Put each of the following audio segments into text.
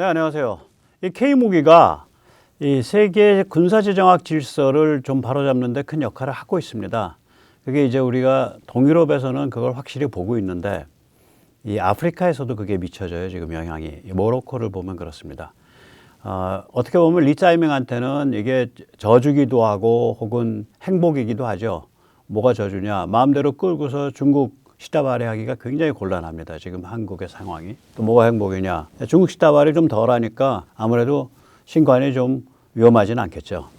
안녕하세요. 이 K무기가 이 세계 군사지정학 질서를 좀 바로잡는 데 큰 역할을 하고 있습니다. 그게 이제 우리가 동유럽에서는 그걸 확실히 보고 있는데 이 아프리카에서도 그게 미쳐져요. 지금 영향이. 이 모로코를 보면 그렇습니다. 어떻게 보면 리짜이밍한테는 이게 저주기도 하고 혹은 행복이기도 하죠. 뭐가 저주냐? 마음대로 끌고서 중국 시다발이 하기가 굉장히 곤란합니다. 지금 한국의 상황이. 또 뭐가 행복이냐? 중국 시다발이 좀 덜하니까 아무래도 신관이 좀 위험하지는 않겠죠.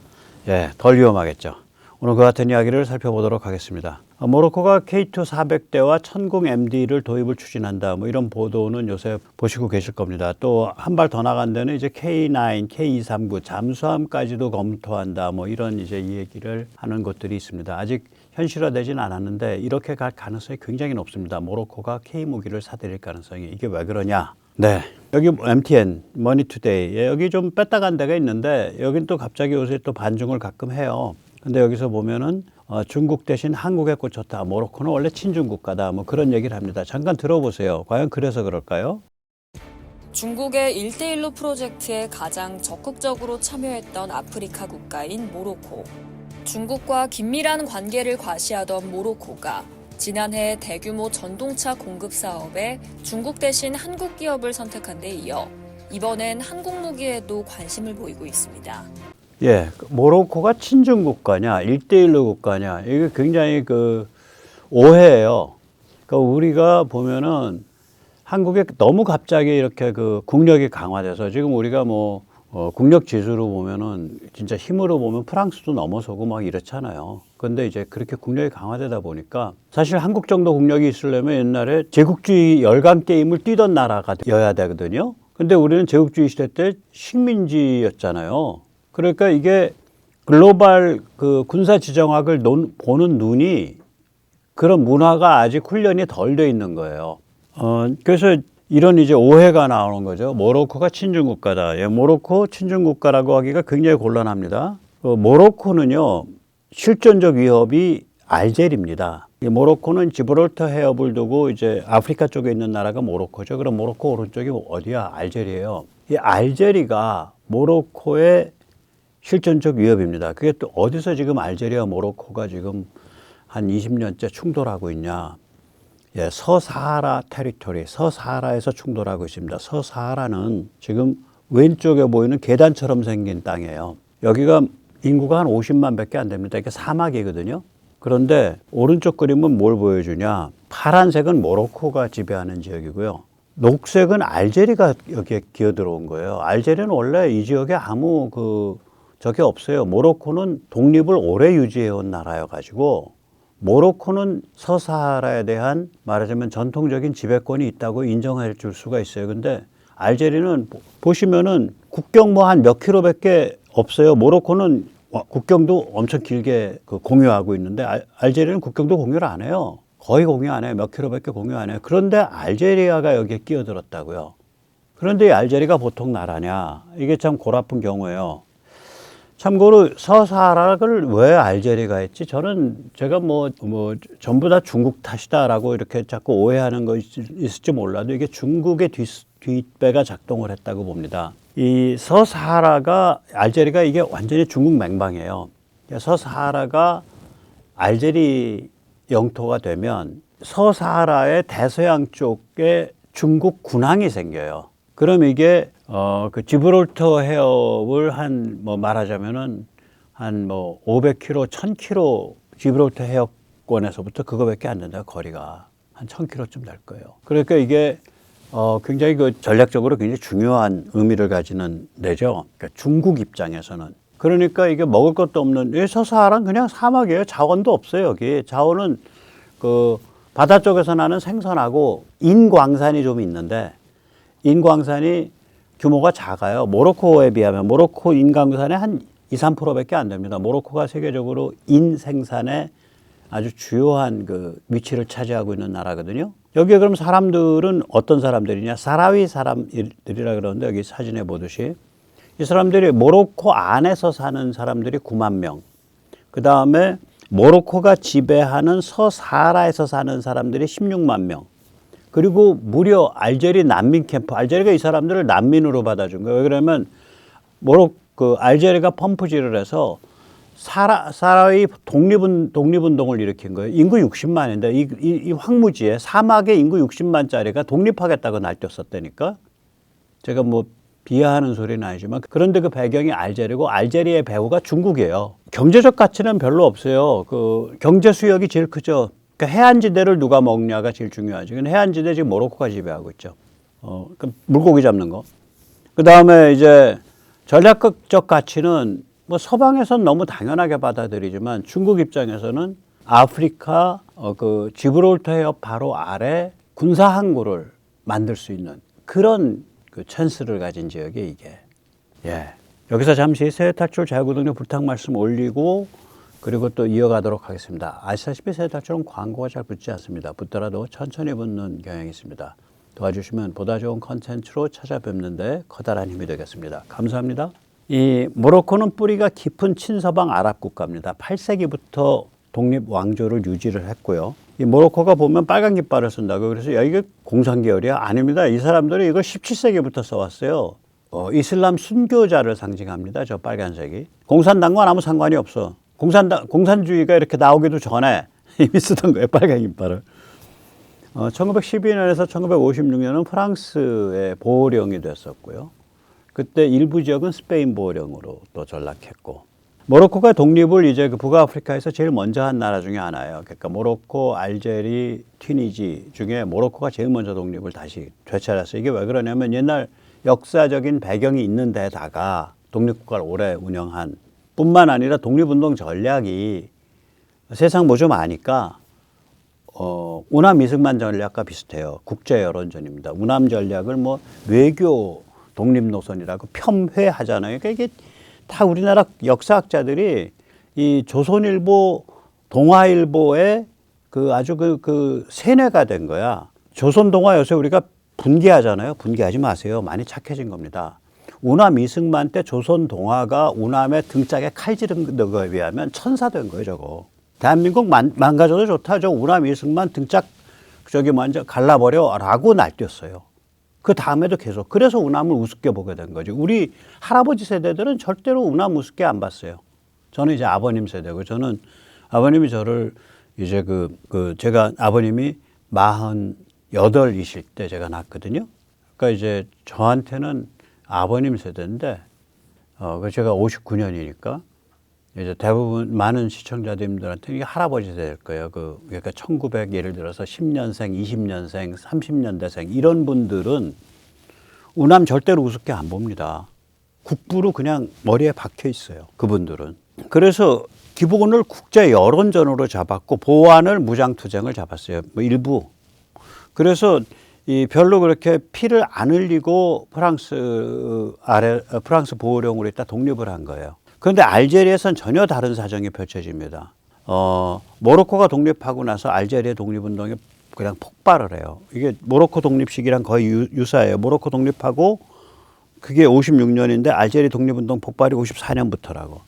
예, 덜 위험하겠죠. 오늘 그 같은 이야기를 살펴보도록 하겠습니다. 모로코가 K2 400대와 천궁 MD를 도입을 추진한다. 뭐 이런 보도는 요새 보시고 계실 겁니다. 또 한 발 더 나간 데는 이제 K9, K239 잠수함까지도 검토한다. 뭐 이런 이제 이 얘기를 하는 것들이 있습니다. 아직 현실화되진 않았는데 이렇게 갈 가능성이 굉장히 높습니다. 모로코가 K무기를 사들일 가능성이. 이게 왜 그러냐? 네. 여기 MTN, 머니투데이. 여기 좀 뺐다 간 데가 있는데 여긴 또 갑자기 요새 또 반중을 가끔 해요. 근데 여기서 보면은 중국 대신 한국에 꽂혔다. 모로코는 원래 친중 국가다. 뭐 그런 얘기를 합니다. 잠깐 들어보세요. 과연 그래서 그럴까요? 중국의 1대1로 프로젝트에 가장 적극적으로 참여했던 아프리카 국가인 모로코. 중국과 긴밀한 관계를 과시하던 모로코가 지난해 대규모 전동차 공급 사업에 중국 대신 한국 기업을 선택한 데 이어 이번엔 한국 무기에도 관심을 보이고 있습니다. 예, 모로코가 친중 국가냐, 1대1로 국가냐, 이게 굉장히 오해예요. 그러니까 우리가 보면은 한국에 너무 갑자기 이렇게 국력이 강화돼서 지금 우리가 국력 지수로 보면은 진짜 힘으로 보면 프랑스도 넘어서고 막 이렇잖아요. 근데 이제 그렇게 국력이 강화되다 보니까 사실 한국 정도 국력이 있으려면 옛날에 제국주의 열강 게임을 뛰던 나라가여야 되거든요. 근데 우리는 제국주의 시대 때 식민지였잖아요. 그러니까 이게 글로벌 군사 지정학을 보는 눈이 그런 문화가 아직 훈련이 덜 돼 있는 거예요. 그래서 이런 이제 오해가 나오는 거죠. 모로코가 친중 국가다. 예, 모로코 친중 국가라고 하기가 굉장히 곤란합니다. 모로코는요, 실존적 위협이 알제리입니다. 모로코는 지브롤터 해협을 두고 이제 아프리카 쪽에 있는 나라가 모로코죠. 그럼 모로코 오른쪽이 어디야? 알제리예요. 이 알제리가 모로코의 실존적 위협입니다. 그게 또 어디서 지금 알제리와 모로코가 지금 한 20년째 충돌하고 있냐? 예, 서사하라 테리토리, 서사하라에서 충돌하고 있습니다. 서사하라는 지금 왼쪽에 보이는 계단처럼 생긴 땅이에요. 여기가 인구가 한 50만 밖에 안 됩니다. 이게 사막이거든요. 그런데 오른쪽 그림은 뭘 보여주냐? 파란색은 모로코가 지배하는 지역이고요. 녹색은 알제리가 여기에 기어들어온 거예요. 알제리는 원래 이 지역에 아무 적이 없어요. 모로코는 독립을 오래 유지해온 나라여가지고 모로코는 서사하라에 대한 말하자면 전통적인 지배권이 있다고 인정해 줄 수가 있어요. 근데 알제리는 보시면은 국경 한 몇 킬로밖에 없어요. 모로코는 국경도 엄청 길게 공유하고 있는데 알제리는 국경도 공유를 안 해요. 거의 공유 안 해요. 몇 킬로밖에 공유 안 해요. 그런데 알제리아가 여기에 끼어들었다고요. 그런데 이 알제리가 보통 나라냐? 이게 참 골아픈 경우예요. 참고로 서사하라를 왜 알제리가 했지? 제가 전부 다 중국 탓이다라고 이렇게 자꾸 오해하는 거 있을지 몰라도 이게 중국의 뒷배가 작동을 했다고 봅니다. 이 서사하라가 알제리가 이게 완전히 중국 맹방이에요. 서사하라가 알제리 영토가 되면 서사하라의 대서양 쪽에 중국 군항이 생겨요. 그럼 이게 지브롤터 해협을 말하자면은 한 500km, 1000km 지브롤터 해협권에서부터 그거밖에 안 된다. 거리가 한 1000km쯤 될 거예요. 그러니까 이게 굉장히 전략적으로 굉장히 중요한 의미를 가지는 데죠. 그러니까 중국 입장에서는. 그러니까 이게 먹을 것도 없는 이 서사하라는 그냥 사막이에요. 자원도 없어요. 여기 자원은 바다 쪽에서 나는 생선하고 인광산이 좀 있는데. 인광산이 규모가 작아요. 모로코에 비하면 모로코 인광산의 한 2, 3%밖에 안 됩니다. 모로코가 세계적으로 인 생산에 아주 주요한 위치를 차지하고 있는 나라거든요. 여기에 그럼 사람들은 어떤 사람들이냐? 사라위 사람들이라 그러는데 여기 사진에 보듯이 이 사람들이 모로코 안에서 사는 사람들이 9만 명. 그 다음에 모로코가 지배하는 서사하라에서 사는 사람들이 16만 명. 그리고 무려 알제리 난민 캠프, 알제리가 이 사람들을 난민으로 받아준 거예요. 왜 그러면 알제리가 펌프질을 해서 사라의 독립운동을 일으킨 거예요. 인구 60만인데 이 황무지에 사막에 인구 60만짜리가 독립하겠다고 날뛰었었다니까. 제가 뭐 비하하는 소리는 아니지만 그런데 그 배경이 알제리고 알제리의 배후가 중국이에요. 경제적 가치는 별로 없어요. 그 경제 수역이 제일 크죠. 그러니까 해안지대를 누가 먹냐가 제일 중요하죠. 근데 해안지대 지금 모로코가 지배하고 있죠. 그 물고기 잡는 거. 그 다음에 이제 전략적 가치는 뭐 서방에서는 너무 당연하게 받아들이지만 중국 입장에서는 아프리카 그 지브롤터 해협 바로 아래 군사 항구를 만들 수 있는 그런 그 찬스를 가진 지역이 이게. 예. 여기서 잠시 세해탈출 자유구독료 불탁 말씀 올리고 그리고 또 이어가도록 하겠습니다. 아시다시피 세해탈출은 광고가 잘 붙지 않습니다. 붙더라도 천천히 붙는 경향이 있습니다. 도와주시면 보다 좋은 컨텐츠로 찾아뵙는데 커다란 힘이 되겠습니다. 감사합니다. 이 모로코는 뿌리가 깊은 친서방 아랍 국가입니다. 8세기부터 독립 왕조를 유지를 했고요. 이 모로코가 보면 빨간 깃발을 쓴다고 그래서 야 이게 공산계열이야? 아닙니다. 이 사람들이 이걸 17세기부터 써왔어요. 이슬람 순교자를 상징합니다. 저 빨간색이. 공산당과 아무 상관이 없어. 공산주의가 이렇게 나오기도 전에 이미 쓰던 거예요. 빨간 깃발을. 1912년에서 1956년은 프랑스의 보호령이 됐었고요. 그때 일부 지역은 스페인 보호령으로 또 전락했고, 모로코가 독립을 이제 그 북아프리카에서 제일 먼저 한 나라 중에 하나예요. 그러니까 모로코, 알제리, 튀니지 중에 모로코가 제일 먼저 독립을 다시 되찾았어요. 이게 왜 그러냐면 옛날 역사적인 배경이 있는 데다가 독립국가를 오래 운영한 뿐만 아니라 독립운동 전략이 세상 뭐 좀 아니까 우남 이승만 전략과 비슷해요. 국제 여론전입니다. 우남 전략을 뭐 외교 독립 노선이라고 폄훼하잖아요. 그러니까 이게 다 우리나라 역사학자들이 이 조선일보, 동아일보의 그 아주 그 세뇌가 된 거야. 조선 동아 요새 우리가 분개하잖아요. 분개하지 마세요. 많이 착해진 겁니다. 우남 이승만 때 조선 동아가 우남의 등짝에 칼 지른 거에 비하면 천사된 거예요, 저거. 대한민국 망가져도 좋다. 저 우남 이승만 등짝 저기 먼저 갈라버려라고 날뛰었어요. 그 다음에도 계속. 그래서 우남을 우습게 보게 된 거죠. 우리 할아버지 세대들은 절대로 우남 우습게 안 봤어요. 저는 이제 아버님 세대고, 저는 아버님이 저를 이제 제가 아버님이 48이실 때 제가 낳았거든요. 그러니까 이제 저한테는 아버님 세대인데, 제가 59년이니까 이제 대부분 많은 시청자님들한테 이게 할아버지 세대일 거예요. 그러니까 1900 예를 들어서 10년생, 20년생, 30년대생 이런 분들은 우남 절대로 우습게 안 봅니다. 국부로 그냥 머리에 박혀 있어요. 그분들은. 그래서 기본을 국제 여론전으로 잡았고 보안을 무장투쟁을 잡았어요. 뭐 일부. 그래서 별로 그렇게 피를 안 흘리고 프랑스 보호령으로 있다 독립을 한 거예요. 그런데 알제리에선 전혀 다른 사정이 펼쳐집니다. 모로코가 독립하고 나서 알제리의 독립운동이 그냥 폭발을 해요. 이게 모로코 독립 시기랑 거의 유사해요. 모로코 독립하고 그게 56년인데 알제리 독립운동 폭발이 54년부터라고.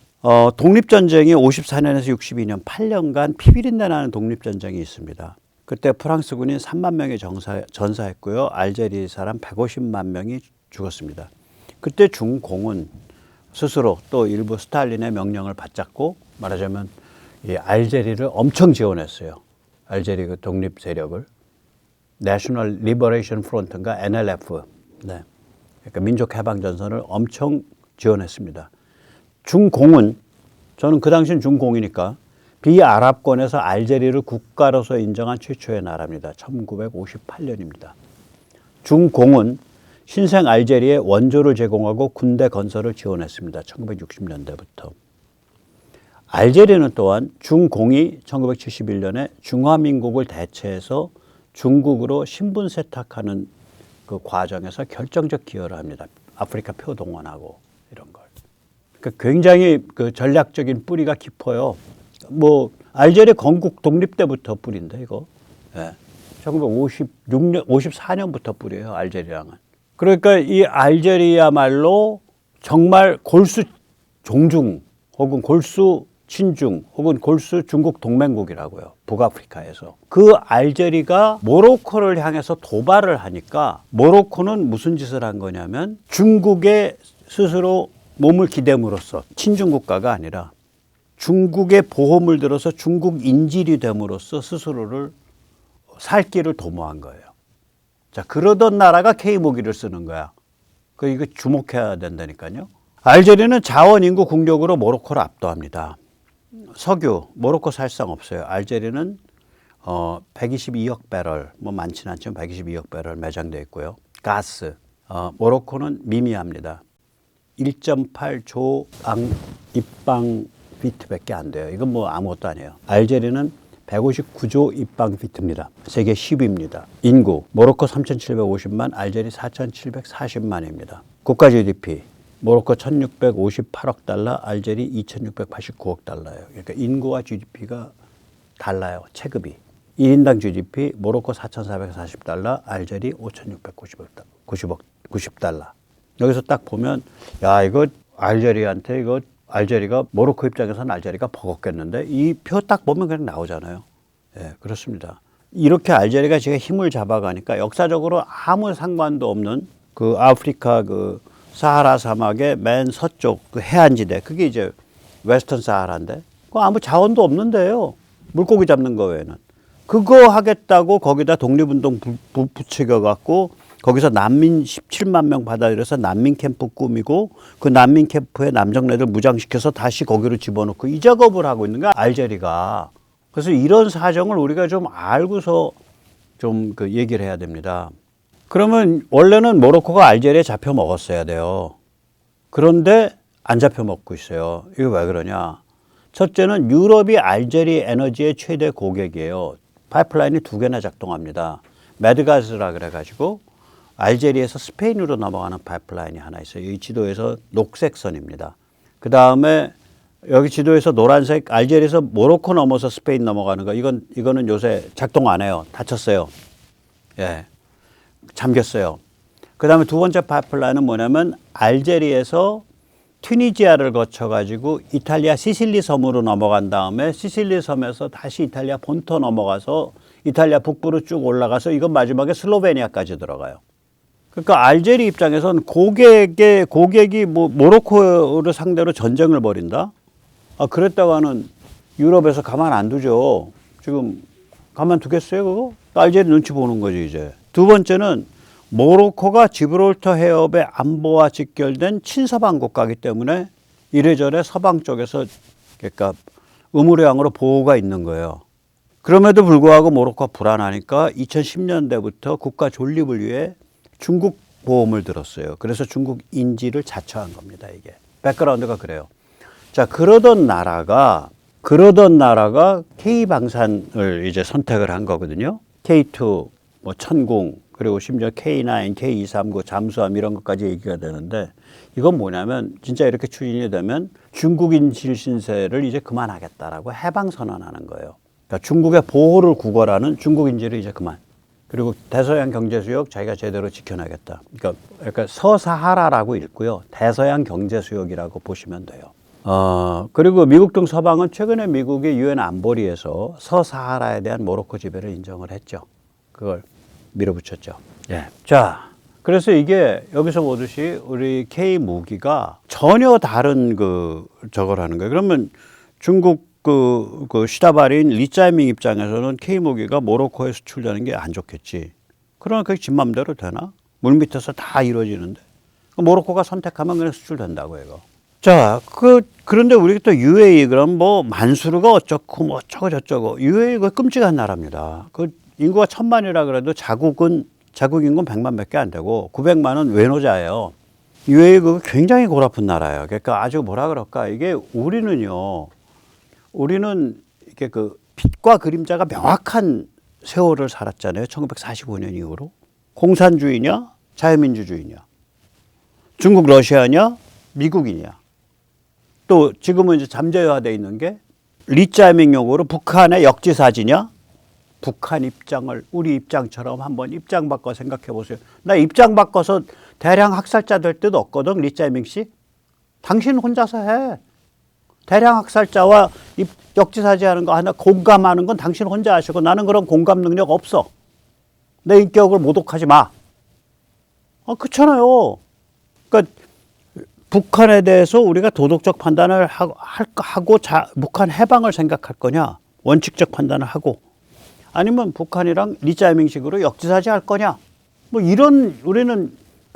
독립전쟁이 54년에서 62년 8년간 피비린내 나는 독립전쟁이 있습니다. 그때 프랑스군인 3만 명이 전사했고요. 알제리 사람 150만 명이 죽었습니다. 그때 중공은 스스로 또 일부 스탈린의 명령을 받잡고 말하자면 이 알제리를 엄청 지원했어요. 알제리 그 독립 세력을. National Liberation Front인가 NLF. 네. 그러니까 민족해방전선을 엄청 지원했습니다. 중공은, 저는 그 당시는 중공이니까 비아랍권에서 알제리를 국가로서 인정한 최초의 나라입니다. 1958년입니다. 중공은 신생 알제리에 원조를 제공하고 군대 건설을 지원했습니다. 1960년대부터. 알제리는 또한 중공이 1971년에 중화민국을 대체해서 중국으로 신분 세탁하는 그 과정에서 결정적 기여를 합니다. 아프리카 표 동원하고 이런 걸. 그러니까 굉장히 그 전략적인 뿌리가 깊어요. 뭐 알제리 건국 독립 때부터 뿌리인데 이거. 네. 1954년부터 뿌려요. 알제리랑은. 그러니까 이 알제리야말로 정말 골수 종중 혹은 골수 친중 혹은 골수 중국 동맹국이라고요. 북아프리카에서. 그 알제리가 모로코를 향해서 도발을 하니까 모로코는 무슨 짓을 한 거냐면 중국에 스스로 몸을 기댐으로써 친중 국가가 아니라 중국의 보험을 들어서 중국 인질이 됨으로써 스스로를 살 길을 도모한 거예요. 자, 그러던 나라가 K무기를 쓰는 거야. 이거 주목해야 된다니까요. 알제리는 자원, 인구, 국력으로 모로코를 압도합니다. 석유, 모로코 살상 없어요. 알제리는 122억 배럴, 뭐 많지는 않지만 122억 배럴 매장되어 있고요. 가스, 모로코는 미미합니다. 1.8조 입방 피트밖에 안 돼요. 이건 뭐 아무것도 아니에요. 알제리는 159조 입방 피트입니다. 세계 10위입니다. 인구, 모로코 3,750만, 알제리 4,740만입니다. 국가 GDP, 모로코 1,658억 달러, 알제리 2,689억 달러예요. 그러니까 인구와 GDP가 달라요. 체급이. 1인당 GDP, 모로코 4,440달러, 알제리 5,690달러. 여기서 딱 보면, 야, 이거 알제리가 모로코 입장에서는 알제리가 버겁겠는데 이 표 딱 보면 그냥 나오잖아요. 예, 그렇습니다. 이렇게 알제리가 지금 힘을 잡아가니까 역사적으로 아무 상관도 없는 그 아프리카 그 사하라 사막의 맨 서쪽 그 해안지대, 그게 이제 웨스턴 사하라인데 그 아무 자원도 없는데요. 물고기 잡는 거 외에는. 그거 하겠다고 거기다 독립운동 부추겨갖고 거기서 난민 17만 명 받아들여서 난민 캠프 꾸미고 그 난민 캠프에 남정네들 무장시켜서 다시 거기로 집어넣고 이 작업을 하고 있는 거야, 알제리가. 그래서 이런 사정을 우리가 좀 알고서 좀 그 얘기를 해야 됩니다. 그러면 원래는 모로코가 알제리에 잡혀 먹었어야 돼요. 그런데 안 잡혀 먹고 있어요. 이게 왜 그러냐? 첫째는 유럽이 알제리 에너지의 최대 고객이에요. 파이프라인이 2개나 작동합니다. 메드가스라 그래가지고 알제리에서 스페인으로 넘어가는 파이프라인이 하나 있어요. 이 지도에서 녹색선입니다. 그 다음에 여기 지도에서 노란색, 알제리에서 모로코 넘어서 스페인 넘어가는 거. 이거는 요새 작동 안 해요. 닫혔어요. 예. 잠겼어요. 그 다음에 두 번째 파이프라인은 뭐냐면 알제리에서 튀니지아를 거쳐가지고 이탈리아 시실리 섬으로 넘어간 다음에 시실리 섬에서 다시 이탈리아 본토 넘어가서 이탈리아 북부로 쭉 올라가서 이건 마지막에 슬로베니아까지 들어가요. 그러니까 알제리 입장에서는 고객이 뭐 모로코를 상대로 전쟁을 벌인다? 그랬다가는 유럽에서 가만 안 두죠. 지금 가만 두겠어요, 그거? 알제리 눈치 보는 거지, 이제. 두 번째는 모로코가 지브롤터 해협의 안보와 직결된 친서방 국가이기 때문에 이래저래 서방 쪽에서 그러니까 의무량으로 보호가 있는 거예요. 그럼에도 불구하고 모로코가 불안하니까 2010년대부터 국가 존립을 위해 중국 보험을 들었어요. 그래서 중국 인지를 자처한 겁니다, 이게. 백그라운드가 그래요. 자, 그러던 나라가 K방산을 이제 선택을 한 거거든요. K2, 뭐 천궁, 그리고 심지어 K9, K239, 잠수함 이런 것까지 얘기가 되는데 이건 뭐냐면 진짜 이렇게 추진이 되면 중국 인질 신세를 이제 그만하겠다라고 해방 선언하는 거예요. 그러니까 중국의 보호를 구걸하는 중국 인질을 이제 그만. 그리고 대서양 경제수역 자기가 제대로 지켜나겠다. 그러니까 서사하라라고 읽고요. 대서양 경제수역이라고 보시면 돼요. 그리고 미국 등 서방은 최근에 미국의 유엔 안보리에서 서사하라에 대한 모로코 지배를 인정을 했죠. 그걸 밀어붙였죠. 예. 자, 그래서 이게 여기서 보듯이 우리 K 무기가 전혀 다른 저걸 하는 거예요. 그러면 중국 시다발인 리짜이밍 입장에서는 K 무기가 모로코에 수출되는 게 안 좋겠지. 그러나 그게 지 맘대로 되나? 물 밑에서 다 이루어지는데. 모로코가 선택하면 그냥 수출된다고 이거. 자, 그런데 우리가 또 UAE 그럼 뭐 만수르가 어쩌고 뭐 어쩌고 저쩌고. UAE 그 끔찍한 나라입니다. 인구가 1,000만이라 그래도 자국 인구는 100만 밖에 안 되고 900만은 외노자예요. UAE 그 굉장히 골아픈 나라예요. 그러니까 아주 뭐라 그럴까. 이게 우리는 이렇게 빛과 그림자가 명확한 세월을 살았잖아요. 1945년 이후로. 공산주의냐, 자유민주주의냐, 중국 러시아냐, 미국이냐. 또 지금은 이제 잠재화되어 있는 게 리짜이밍 용어로 북한의 역지사지냐, 북한 입장을 우리 입장처럼 한번 입장 바꿔 생각해 보세요. 나 입장 바꿔서 대량 학살자 될 뜻 없거든, 리짜이밍 씨. 당신 혼자서 해. 대량 학살자와 역지사지하는 거 하나 공감하는 건 당신 혼자 하시고 나는 그런 공감 능력 없어. 내 인격을 모독하지 마. 그렇잖아요. 그러니까 북한에 대해서 우리가 도덕적 판단을 하고 북한 해방을 생각할 거냐, 원칙적 판단을 하고, 아니면 북한이랑 리짜이밍식으로 역지사지할 거냐, 뭐 이런 우리는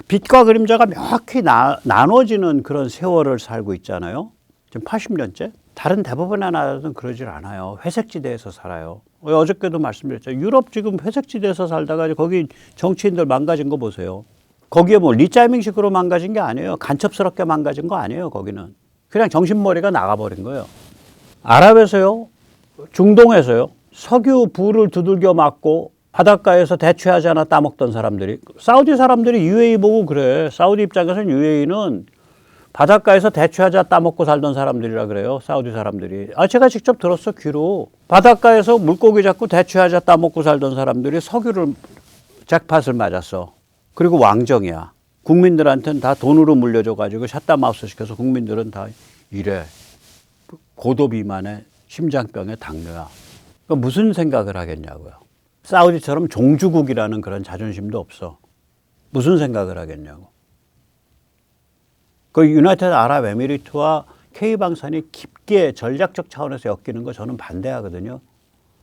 빛과 그림자가 명확히 나눠지는 그런 세월을 살고 있잖아요. 지금 80년째. 다른 대부분의 나라들은 그러질 않아요. 회색지대에서 살아요. 어저께도 말씀드렸죠. 유럽 지금 회색지대에서 살다가 거기 정치인들 망가진 거 보세요. 거기에 뭐 리짜이밍식으로 망가진 게 아니에요. 간첩스럽게 망가진 거 아니에요. 거기는 그냥 정신머리가 나가버린 거예요. 아랍에서요, 중동에서요, 석유 불을 두들겨 맞고 바닷가에서 대추하지 하나 따먹던 사람들이, 사우디 사람들이 UAE 보고 그래. 사우디 입장에서는 UAE는 바닷가에서 대추하자 따먹고 살던 사람들이라 그래요. 사우디 사람들이. 제가 직접 들었어, 귀로. 바닷가에서 물고기 잡고 대추하자 따먹고 살던 사람들이 석유를 잭팟을 맞았어. 그리고 왕정이야. 국민들한테는 다 돈으로 물려줘가지고 샷다마우스 시켜서 국민들은 다 이래. 고도비만의 심장병의 당뇨야. 그러니까 무슨 생각을 하겠냐고요. 사우디처럼 종주국이라는 그런 자존심도 없어. 무슨 생각을 하겠냐고. 그 유나이티드 아랍에미리트와 K방산이 깊게 전략적 차원에서 엮이는 거 저는 반대하거든요.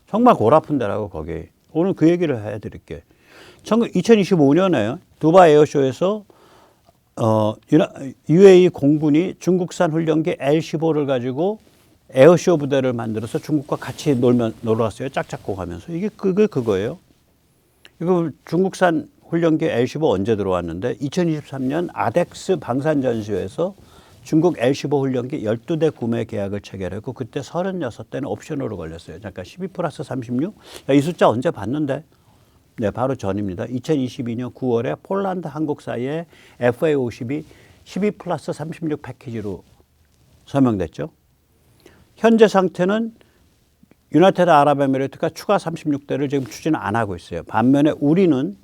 정말 골아픈 데라고 거기. 오늘 그 얘기를 해드릴게요. 2025년에 두바이 에어쇼에서 UAE 공군이 중국산 훈련기 L-15를 가지고 에어쇼 부대를 만들어서 중국과 같이 놀러 왔어요. 짝짝고 가면서. 이게 그거예요. 이거 중국산 훈련기 L-15 언제 들어왔는데 2023년 아덱스 방산전시회에서 중국 L-15 훈련기 12대 구매 계약을 체결했고 그때 36대는 옵션으로 걸렸어요. 잠깐 12+36? 이 숫자 언제 봤는데? 네, 바로 전입니다. 2022년 9월에 폴란드 한국 사이에 FA-50이 12+36 패키지로 서명됐죠. 현재 상태는 유나이티드 아랍에미리트가 추가 36대를 지금 추진 안 하고 있어요. 반면에 우리는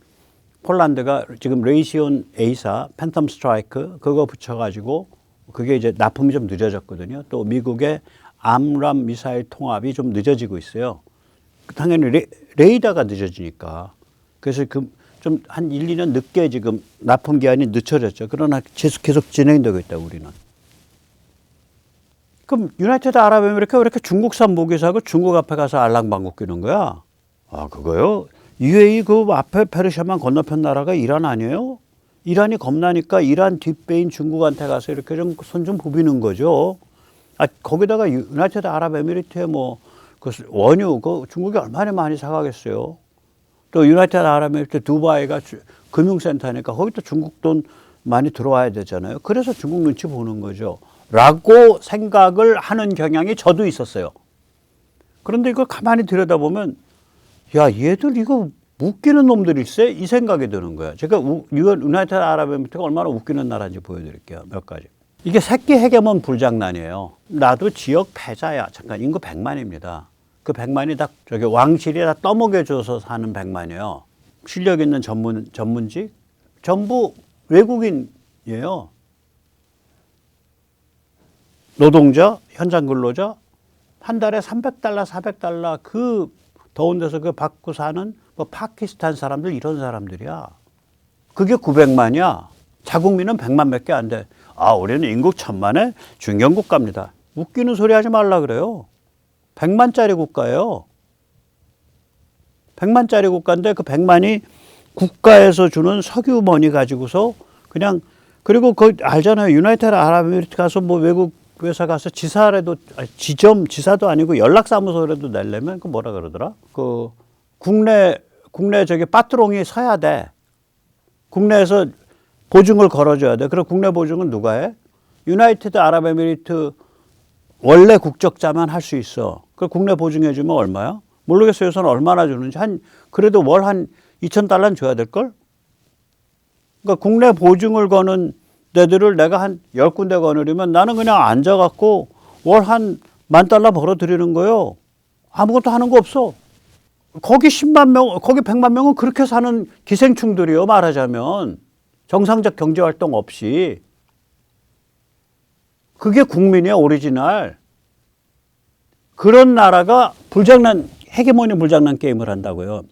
폴란드가 지금 레이시온 A사 팬텀 스트라이크 그거 붙여가지고 그게 이제 납품이 좀 늦어졌거든요. 또 미국의 암람 미사일 통합이 좀 늦어지고 있어요. 당연히 레이더가 늦어지니까. 그래서 좀 한 1, 2년 늦게 지금 납품 기한이 늦춰졌죠. 그러나 계속 진행되고 있다, 우리는. 그럼 유나이티드 아랍에미리트가 왜 이렇게 중국산 무기 사고 중국 앞에 가서 알랑방구 끼는 거야? 그거요? UAE 그 앞에 페르시아만 건너편 나라가 이란 아니에요? 이란이 겁나니까 이란 뒷배인 중국한테 가서 이렇게 좀 손 좀 부비는 거죠. 거기다가 유나이티드 아랍에미리트의 그 원유, 그 중국이 얼마나 많이 사가겠어요. 또 유나이티드 아랍에미리트 두바이가 금융센터니까 거기 또 중국 돈 많이 들어와야 되잖아요. 그래서 중국 눈치 보는 거죠. 라고 생각을 하는 경향이 저도 있었어요. 그런데 이걸 가만히 들여다보면 야, 얘들 이거 웃기는 놈들일세? 이 생각이 드는 거야. 제가 유나이티드 아랍에미리트가 얼마나 웃기는 나라인지 보여드릴게요. 몇 가지. 이게 새끼 헤게몬 불장난이에요. 나도 지역 패자야. 잠깐 인구 100만입니다. 그 100만이 다 왕실이 다 떠먹여줘서 사는 100만이에요. 실력 있는 전문직 전부 외국인이에요. 노동자, 현장 근로자 한 달에 $300, $400 그 더운 데서 그 받고 사는 파키스탄 사람들 이런 사람들이야. 그게 900만이야. 자국민은 100만 몇 개 안 돼. 우리는 인구 1000만의 중견 국가입니다. 웃기는 소리 하지 말라 그래요. 100만짜리 국가예요. 100만짜리 국가인데 그 100만이 국가에서 주는 석유머니 가지고서 그냥 그리고 알잖아요. 유나이티드 아랍에미리트 가서 외국 회사 가서 지사라도 지사도 아니고 연락사무소라도 내려면 그 뭐라 그러더라? 그 국내 빠트롱이 서야 돼. 국내에서 보증을 걸어줘야 돼. 그럼 국내 보증은 누가 해? 유나이티드 아랍에미리트 원래 국적자만 할 수 있어. 그 국내 보증해주면 얼마야? 모르겠어요. 요새는 얼마나 주는지. 그래도 월 한 $2,000는 줘야 될걸? 그러니까 국내 보증을 거는 데들을 내가 한 10군데 거느리면 나는 그냥 앉아갖고 월 한 $10,000 벌어들이는 거예요. 아무것도 하는 거 없어. 거기 10만 명, 거기 100만 명은 그렇게 사는 기생충들이요, 말하자면. 정상적 경제활동 없이. 그게 국민이야, 오리지널. 그런 나라가 헤게모니 불장난 게임을 한다고요.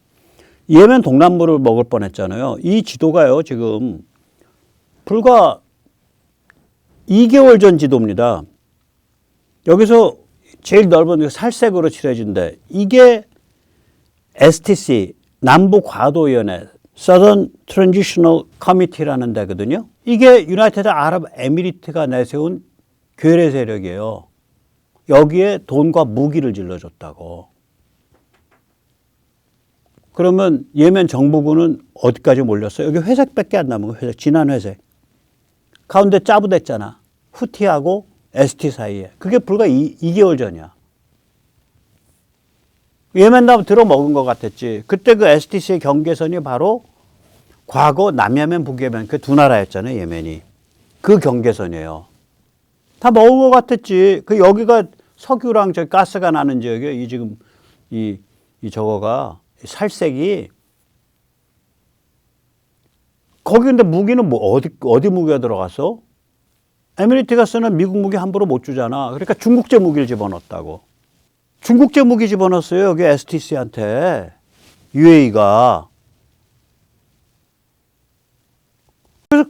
예멘 동남부를 먹을 뻔했잖아요. 이 지도가요, 지금 불과 2개월 전 지도입니다. 여기서 제일 넓은 살색으로 칠해진데 이게 STC 남북과도위원회 Southern Transitional Committee라는 데거든요. 이게 유나이티드 아랍에미리트가 내세운 괴뢰 세력이에요. 여기에 돈과 무기를 질러줬다고. 그러면 예멘 정부군은 어디까지 몰렸어요? 여기 회색밖에 안 남은 거예요. 회색, 진한 회색. 가운데 짜부됐잖아. 후티하고 ST 사이에. 그게 불과 2개월 전이야. 예멘 다 들어먹은 것 같았지. 그때 그 STC의 경계선이 바로 과거 남예멘, 북예멘 그 두 나라였잖아요. 예멘이. 그 경계선이에요. 다 먹은 것 같았지. 그 여기가 석유랑 저 가스가 나는 지역이에요. 이 지금 이 저거가 살색이. 거기 근데 무기는 뭐 어디 무기가 들어갔어? 에미리트가 쓰는 미국 무기 함부로 못 주잖아. 그러니까 중국제 무기를 집어넣었다고. 중국제 무기 집어넣었어요. 여기 STC한테. UAE가. 그래서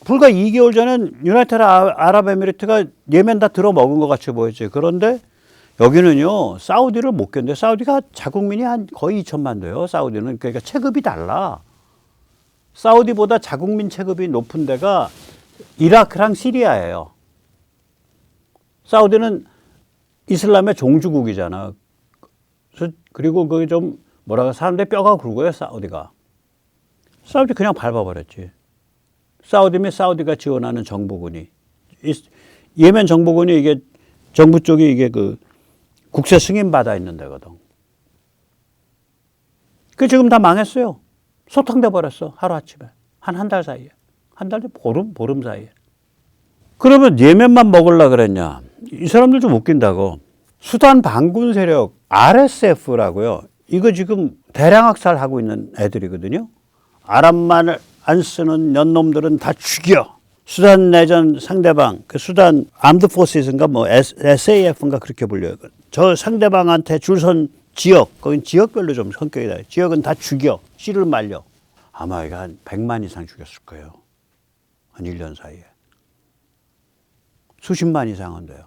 불과 2개월 전엔 유나이티드 아랍에미리트가 예멘 다 들어먹은 것 같이 보였지. 그런데 여기는요, 사우디를 못 견뎌요. 사우디가 자국민이 한 거의 2천만 돼요. 사우디는. 그러니까 체급이 달라. 사우디보다 자국민 체급이 높은 데가 이라크랑 시리아예요. 사우디는 이슬람의 종주국이잖아. 그리고 그게 좀 사람들이 뼈가 굵어요, 사우디가. 사우디 그냥 밟아버렸지. 사우디가 지원하는 정부군이. 예멘 정부군이 이게 정부 쪽이 이게 그 국세 승인 받아 있는 데거든. 그 지금 다 망했어요. 소탕돼 버렸어. 하루아침에. 한 달 사이에. 한 달, 보름 사이에. 그러면 예멘만 먹으려고 그랬냐. 이 사람들 좀 웃긴다고. 수단 반군 세력 RSF라고요. 이거 지금 대량 학살하고 있는 애들이거든요. 아랍말 안 쓰는 년놈들은 다 죽여. 수단 내전 상대방, 그 수단 암드 포스인가 뭐 SAF인가 그렇게 불려요. 저 상대방한테 줄선 지역, 거긴 지역별로 좀 성격이 다르요. 지역은 다 죽여. 씨를 말려. 아마 이거 한 100만 이상 죽였을 거예요. 한 1년 사이에. 수십만 이상은 돼요.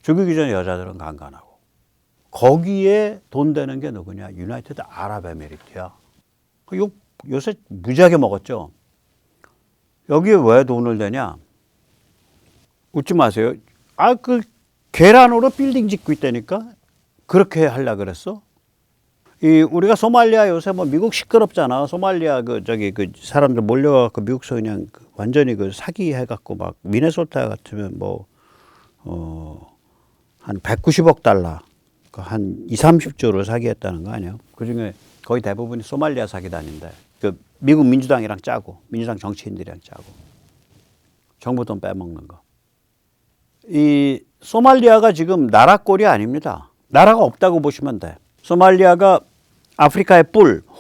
죽이기 전에 여자들은 강간하고. 거기에 돈 되는 게 누구냐? 유나이티드 아랍에미리트야. 요새 무지하게 먹었죠. 여기에 왜 돈을 내냐? 웃지 마세요. 그 계란으로 빌딩 짓고 있다니까? 그렇게 하려고 그랬어? 우리가 소말리아 요새 뭐 미국 시끄럽잖아. 소말리아 그 사람들 몰려가고 미국서 그냥 완전히 그 사기해갖고 막 미네소타 같으면 한 190억 달러. 한 20, 30조를 사기했다는 거 아니에요? 그 중에 거의 대부분이 소말리아 사기단인데. 그 미국 민주당이랑 짜고, 민주당 정치인들이랑 짜고. 정부 돈 빼먹는 거. 이 소말리아가 지금 나라 꼴이 아닙니다. 나라가 없다고 보시면 돼. 소말리아가 아프리카의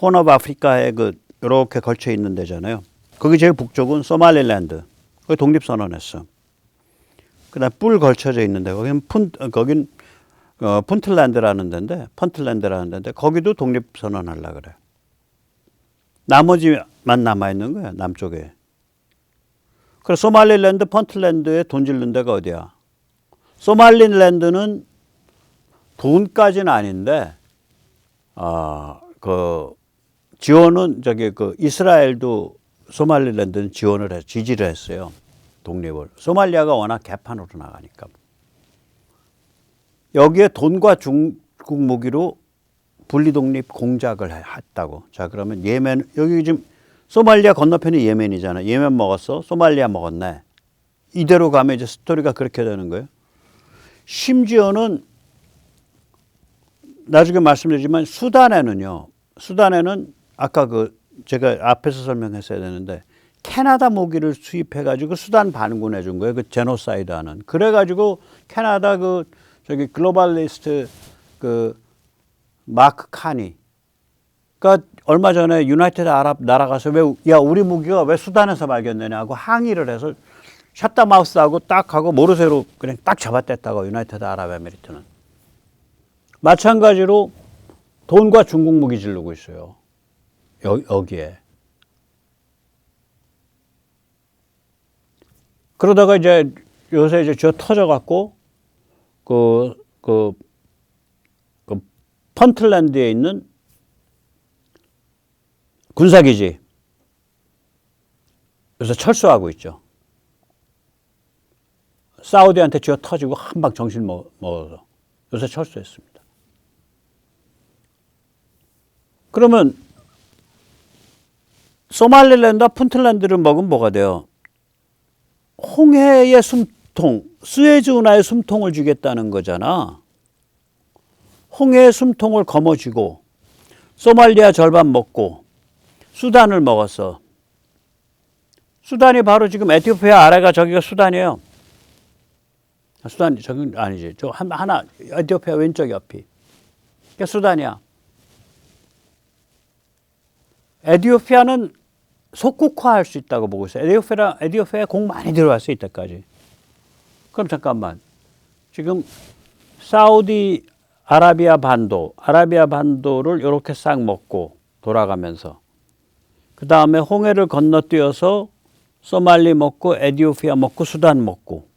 홈 오브 아프리카에 이렇게 걸쳐 있는 데잖아요. 거기 제일 북쪽은 소말리랜드. 거기 독립선언했어. 그 다음 걸쳐져 있는데, 거긴 푼틀랜드라는 데인데, 거기도 독립선언하려고 그래. 나머지만 남아있는 거야, 남쪽에. 그래서 소말리랜드, 푼틀랜드에 돈 질른 데가 어디야? 소말리랜드는 돈까지는 아닌데, 지원은 이스라엘도 소말리랜드는 지지를 했어요. 독립을. 소말리아가 워낙 개판으로 나가니까. 여기에 돈과 중국 무기로 분리독립 공작을 했다고. 자, 그러면 여기 지금 소말리아 건너편이 예멘이잖아. 예멘 먹었어? 소말리아 먹었네. 이대로 가면 이제 스토리가 그렇게 되는 거예요. 심지어는 나중에 말씀드리지만 수단에는 아까 제가 앞에서 설명했어야 되는데 캐나다 무기를 수입해가지고 수단 반군해 준 거예요. 그 제노사이드 하는. 그래가지고 캐나다 글로벌리스트 마크 카니. 그러니까 얼마 전에 유나이티드 아랍 나라 가서 우리 무기가 왜 수단에서 발견되냐고 항의를 해서 샷다마우스하고 딱 하고 모르쇠로 그냥 딱 잡아댔다고 유나이티드 아랍에미리트는. 마찬가지로 돈과 중국 무기 지르고 있어요. 여기에. 그러다가 이제 요새 이제 저 터져갖고 그 펀틀랜드에 있는 군사기지 요새 철수하고 있죠. 사우디한테 쥐어 터지고 한 방 정신 먹어서 요새 철수했습니다. 그러면 소말리랜드와 푼틀랜드를 먹으면 뭐가 돼요? 홍해의 숨통, 스웨즈 운하의 숨통을 주겠다는 거잖아. 홍해의 숨통을 거머쥐고 소말리아 절반 먹고 수단을 먹었어. 수단이 바로 지금 에티오피아 아래가 저기가 수단이에요. 수단 저기 아니지. 저 하나 에티오피아 왼쪽 옆이. 그게 수단이야. 에티오피아는 속국화할 수 있다고 보고 있어요. 에티오피아에 공 많이 들어왔어 이때까지. 그럼 잠깐만. 지금 사우디 아라비아 반도를 이렇게 싹 먹고 돌아가면서 그 다음에 홍해를 건너뛰어서 소말리 먹고 에티오피아 먹고 수단 먹고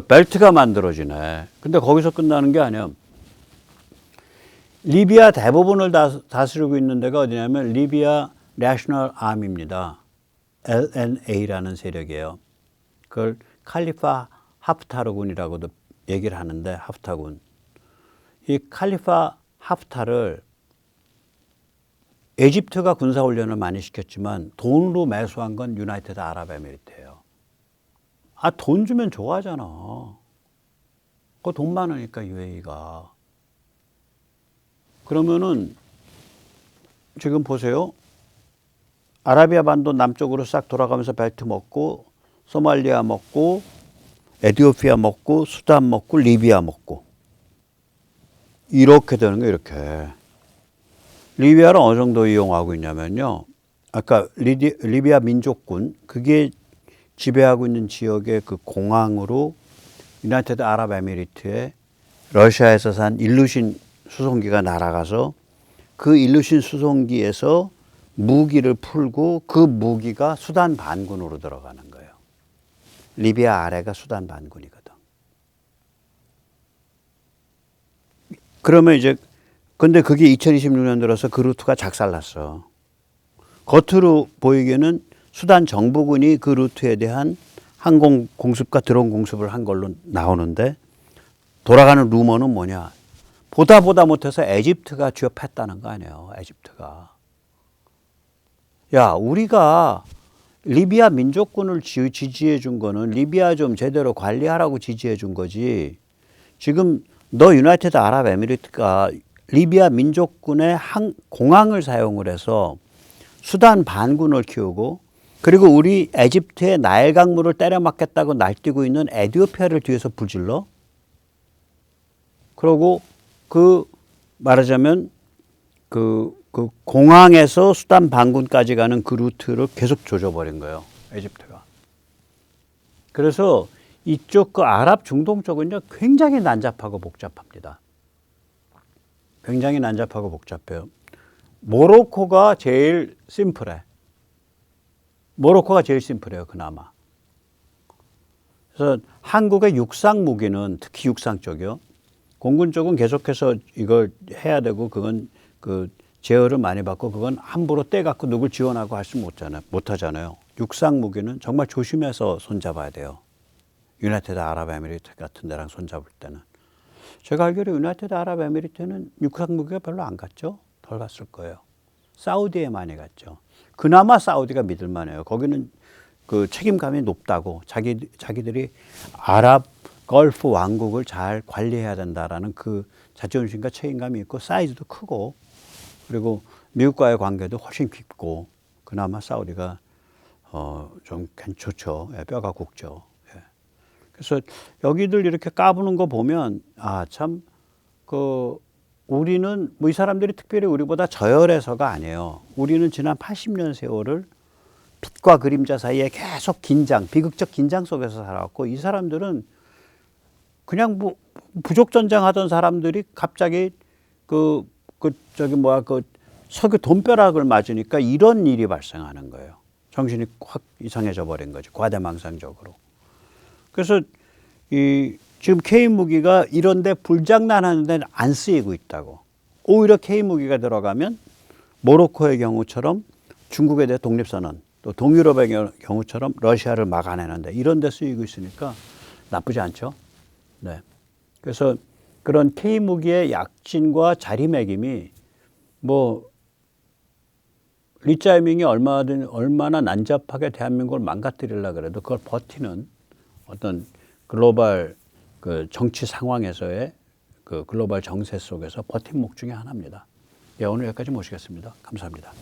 벨트가 만들어지네. 근데 거기서 끝나는 게 아니야. 리비아 대부분을 다스리고 있는 데가 어디냐면 리비아 내셔널 아미입니다. LNA라는 세력이에요. 그걸 칼리파 하프타르군이라고도 얘기를 하는데 하프타군. 이 칼리파 하프타를 에집트가 군사훈련을 많이 시켰지만 돈으로 매수한 건 유나이티드 아랍에미리트예요. 돈 주면 좋아하잖아. 그거 돈 많으니까 UAE가. 그러면은 지금 보세요. 아라비아 반도 남쪽으로 싹 돌아가면서 벨트 먹고 소말리아 먹고 에티오피아 먹고 수단 먹고 리비아 먹고 이렇게 되는 거예요. 이렇게. 리비아를 어느 정도 이용하고 있냐면요. 아까 리비아 민족군 그게 지배하고 있는 지역의 그 공항으로 유나이티드 아랍에미리트에 러시아에서 산 일루신 수송기가 날아가서 그 일루신 수송기에서 무기를 풀고 그 무기가 수단 반군으로 들어가는 거예요. 리비아 아래가 수단 반군이거든. 그러면 이제 근데 그게 2026년 들어서 그 루트가 작살났어. 겉으로 보이기에는 수단 정부군이 그 루트에 대한 항공 공습과 드론 공습을 한 걸로 나오는데 돌아가는 루머는 뭐냐. 보다 못해서 에집트가 쥐어팼다는 거 아니에요. 에집트가. 야, 우리가 리비아 민족군을 지지해 준 거는 리비아 좀 제대로 관리하라고 지지해 준 거지. 지금 너 유나이티드 아랍에미리트가 리비아 민족군의 공항을 사용을 해서 수단 반군을 키우고 그리고 우리 에집트의 나일 강물을 때려 맞겠다고 날뛰고 있는 에티오피아를 뒤에서 불질러. 그러고 말하자면 그 공항에서 수단 반군까지 가는 그 루트를 계속 조져버린 거예요. 에집트가. 그래서 이쪽 그 아랍 중동 쪽은요 굉장히 난잡하고 복잡합니다. 굉장히 난잡하고 복잡해요. 모로코가 제일 심플해. 모로코가 제일 심플해요, 그나마. 그래서 한국의 육상 무기는 특히 육상 쪽이요. 공군 쪽은 계속해서 이걸 해야 되고 그건 그 제어를 많이 받고 그건 함부로 떼갖고 누굴 지원하고 할 수 못하잖아요. 육상 무기는 정말 조심해서 손잡아야 돼요. 유나이티드 아랍에미리트 같은 데랑 손잡을 때는. 제가 알기로 유나이티드 아랍에미리트는 육상 무기가 별로 안 갔죠. 덜 갔을 거예요. 사우디에 많이 갔죠. 그나마 사우디가 믿을만해요. 거기는 그 책임감이 높다고 자기들이 아랍 걸프 왕국을 잘 관리해야 된다라는 그 자존심과 책임감이 있고 사이즈도 크고 그리고 미국과의 관계도 훨씬 깊고 그나마 사우디가 좀 좋죠. 예, 뼈가 굵죠. 예. 그래서 여기들 이렇게 까부는 거 보면 참 우리는 이 사람들이 특별히 우리보다 저열해서가 아니에요. 우리는 지난 80년 세월을 빛과 그림자 사이에 계속 비극적 긴장 속에서 살아왔고 이 사람들은 그냥 뭐 부족 전쟁 하던 사람들이 갑자기 석유 돈벼락을 맞으니까 이런 일이 발생하는 거예요. 정신이 확 이상해져 버린 거지. 과대망상적으로. 그래서 지금 K무기가 이런데 불장난하는 데는 안 쓰이고 있다고. 오히려 K무기가 들어가면 모로코의 경우처럼 중국에 대해 독립선언, 또 동유럽의 경우처럼 러시아를 막아내는데 이런 데 쓰이고 있으니까 나쁘지 않죠. 네. 그래서 그런 K무기의 약진과 자리매김이 뭐 리짜이밍이 얼마나 난잡하게 대한민국을 망가뜨리려고 그래도 그걸 버티는 어떤 글로벌 그 정치 상황에서의 그 글로벌 정세 속에서 버팀목 중에 하나입니다. 예, 오늘 여기까지 모시겠습니다. 감사합니다.